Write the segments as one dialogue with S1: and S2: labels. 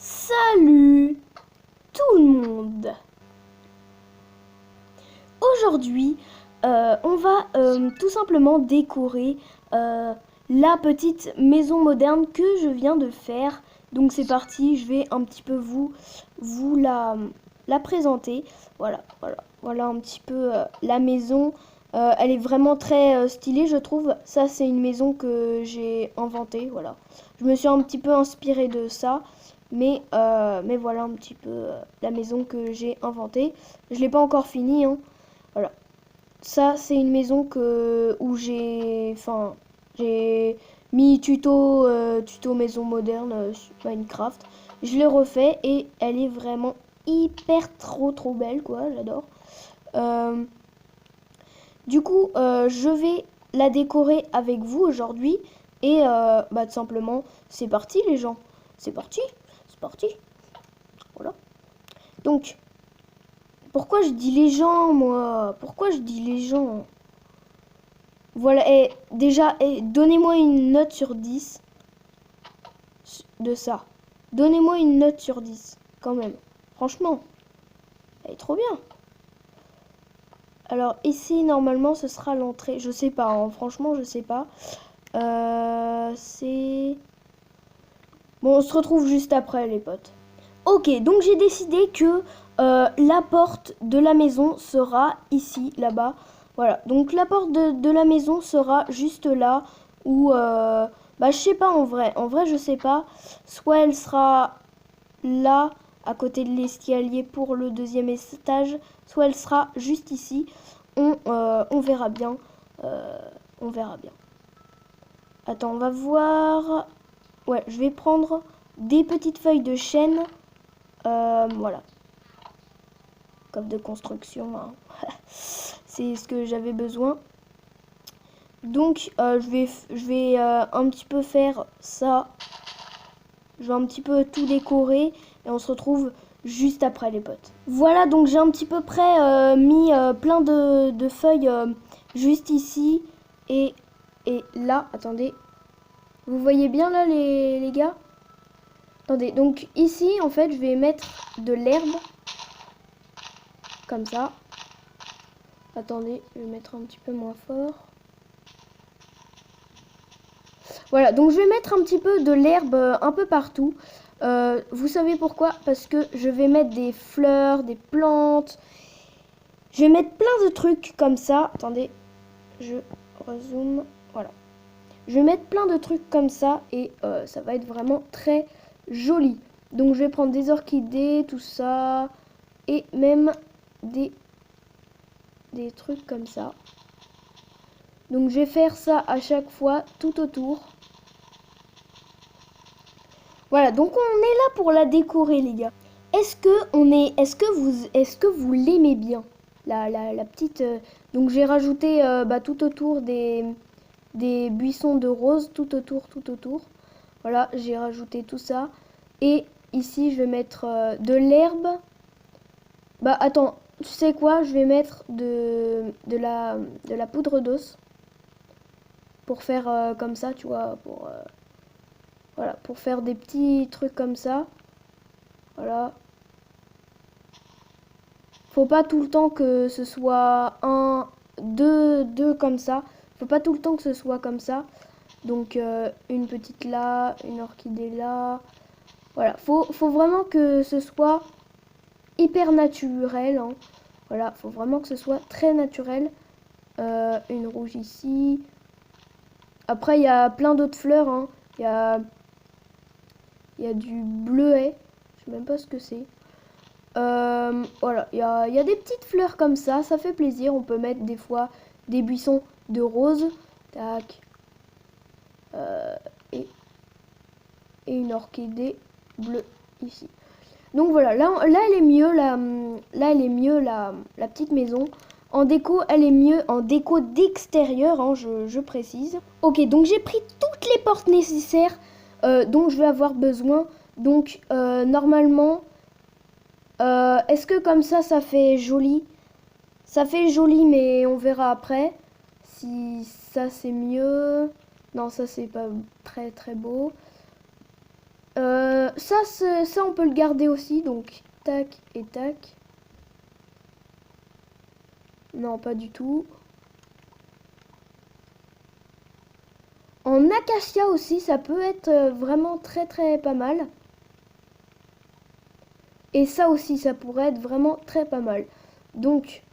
S1: Salut tout le monde. Aujourd'hui, on va tout simplement décorer la petite maison moderne que je viens de faire. Donc c'est parti, je vais un petit peu vous la présenter. Voilà un petit peu la maison. Elle est vraiment très stylée, je trouve. Ça, c'est une maison que j'ai inventée, voilà. Je me suis un petit peu inspirée de ça. Mais voilà un petit peu la maison que j'ai inventée. Je l'ai pas encore finie, hein. Voilà. Ça, c'est une maison où j'ai mis tuto maison moderne sur Minecraft. Je l'ai refait et elle est vraiment hyper trop belle, quoi. J'adore. Euh, du coup, je vais la décorer avec vous aujourd'hui. Et tout simplement, c'est parti les gens. C'est parti. C'est parti. Voilà. Donc, pourquoi je dis les gens, moi? Pourquoi je dis les gens? Voilà, et déjà, donnez-moi une note sur 10 de ça. Donnez-moi une note sur 10, quand même. Franchement, elle est trop bien. Alors, ici, normalement, ce sera l'entrée. Je sais pas, hein. Franchement, je sais pas. C'est... Bon, on se retrouve juste après, les potes. Ok, donc j'ai décidé que la porte de la maison sera ici, là-bas. Voilà, donc la porte de la maison sera juste là, ou je sais pas en vrai. En vrai, je sais pas. Soit elle sera là, à côté de l'escalier pour le deuxième étage, soit elle sera juste ici. On verra bien. On verra bien. Attends, on va voir. Ouais, je vais prendre des petites feuilles de chêne. Voilà. Coffre de construction, hein. C'est ce que j'avais besoin. Donc, je vais un petit peu faire ça. Je vais un petit peu tout décorer. Et on se retrouve juste après, les potes. Voilà, donc j'ai un petit peu près mis plein de feuilles juste ici. Et là, attendez. Vous voyez bien là, les gars? Attendez, donc ici, en fait, je vais mettre de l'herbe. Comme ça. Attendez, je vais mettre un petit peu moins fort. Voilà, donc je vais mettre un petit peu de l'herbe un peu partout. Vous savez pourquoi? Parce que je vais mettre des fleurs, des plantes. Je vais mettre plein de trucs comme ça. Attendez, je rezoome. Voilà. Je vais mettre plein de trucs comme ça et ça va être vraiment très joli. Donc je vais prendre des orchidées, tout ça. Et même des trucs comme ça. Donc je vais faire ça à chaque fois tout autour. Voilà, donc on est là pour la décorer, les gars. Est-ce que vous l'aimez bien, la petite. Donc j'ai rajouté tout autour des buissons de roses, tout autour. Voilà, j'ai rajouté tout ça. Et ici je vais mettre de l'herbe. Bah attends, tu sais quoi? Je vais mettre de la poudre d'os pour faire comme ça, tu vois, voilà, pour faire des petits trucs comme ça. Voilà. Faut pas tout le temps que ce soit deux comme ça. Faut pas tout le temps que ce soit comme ça. Donc une petite là, une orchidée là. Voilà, faut vraiment que ce soit hyper naturel, hein. Voilà, faut vraiment que ce soit très naturel. Une rouge ici. Après, il y a plein d'autres fleurs, hein. Il y a du bleuet. Je sais même pas ce que c'est. Voilà, il y a des petites fleurs comme ça fait plaisir. On peut mettre des fois des buissons de roses. Tac. Et une orchidée bleue ici. Donc voilà, là elle est mieux, là elle est mieux la petite maison. En déco, elle est mieux en déco d'extérieur, hein, je précise. Ok, donc j'ai pris toutes les portes nécessaires dont je vais avoir besoin. Donc normalement, est-ce que comme ça fait joli? Ça fait joli, mais on verra après. Si ça c'est mieux. Non, ça c'est pas très beau. Ça, on peut le garder aussi. Donc, tac et tac. Non, pas du tout. En acacia aussi, ça peut être vraiment très très pas mal. Et ça aussi, ça pourrait être vraiment très pas mal. Donc,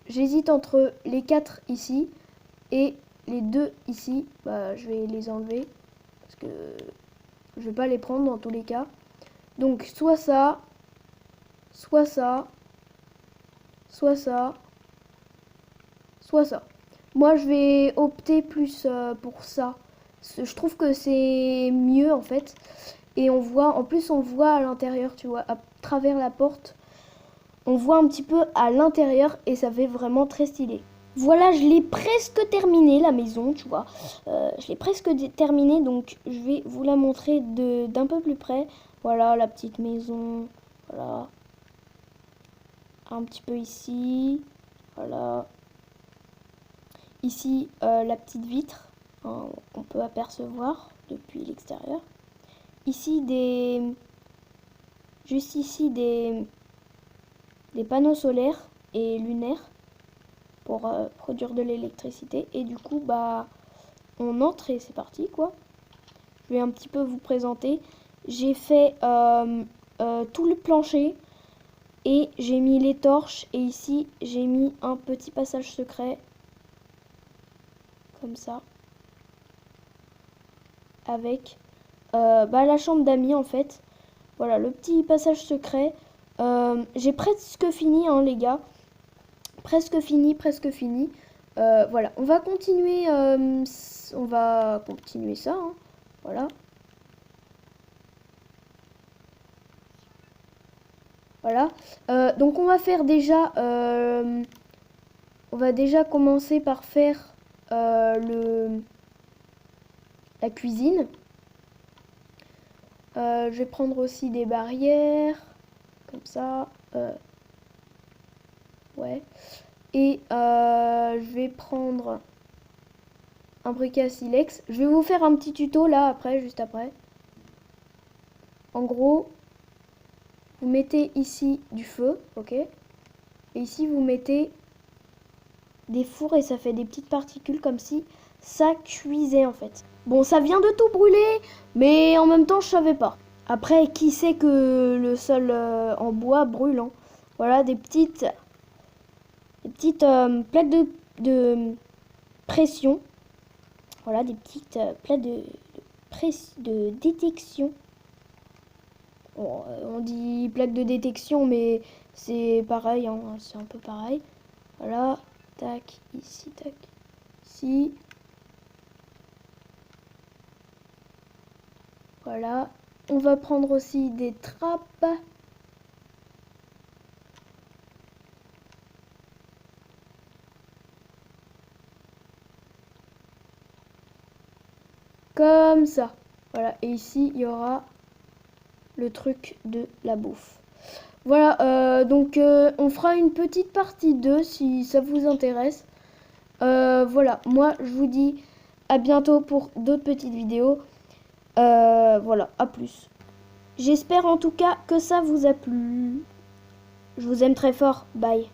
S1: j'hésite entre les 4 ici et les 2 ici. Bah, je vais les enlever parce que je vais pas les prendre dans tous les cas. Donc, soit ça, soit ça, soit ça, soit ça. Moi, je vais opter plus pour ça. Je trouve que c'est mieux en fait. Et on voit, en plus on voit à l'intérieur, tu vois, à travers la porte. On voit un petit peu à l'intérieur et ça fait vraiment très stylé. Voilà, je l'ai presque terminé la maison, tu vois. Je l'ai presque terminé, donc je vais vous la montrer d'un peu plus près. Voilà, la petite maison. Voilà. Un petit peu ici. Voilà. Ici, la petite vitre hein, qu'on peut apercevoir depuis l'extérieur. Ici, juste ici, des panneaux solaires et lunaires pour produire de l'électricité. Et du coup, bah, on entre et c'est parti, quoi. Je vais un petit peu vous présenter. J'ai fait tout le plancher et j'ai mis les torches. Et ici, j'ai mis un petit passage secret. Comme ça. Avec bah, la chambre d'amis, en fait. Voilà, le petit passage secret. J'ai presque fini, hein, les gars. Presque fini, presque fini. Voilà, on va continuer ça. Hein. Voilà. Voilà. Donc on va faire déjà... on va déjà commencer par faire la cuisine. Je vais prendre aussi des barrières. Comme ça. Ouais. Et je vais prendre un briquet à silex. Je vais vous faire un petit tuto là après, juste après. En gros, vous mettez ici du feu, ok? Et ici vous mettez des fours et ça fait des petites particules comme si ça cuisait en fait. Bon, ça vient de tout brûler, mais en même temps je savais pas. Après, qui sait que le sol en bois brûle, hein? Voilà, des petites plaques de pression. Voilà, des petites plaques de détection. Bon, on dit plaque de détection, mais c'est pareil, hein, c'est un peu pareil. Voilà, tac, ici, tac, ici. Voilà, on va prendre aussi des trappes. Comme ça. Voilà, et ici, il y aura le truc de la bouffe. Voilà, donc on fera une petite partie 2 si ça vous intéresse. Voilà, moi je vous dis à bientôt pour d'autres petites vidéos. Voilà, à plus. J'espère en tout cas que ça vous a plu. Je vous aime très fort. Bye.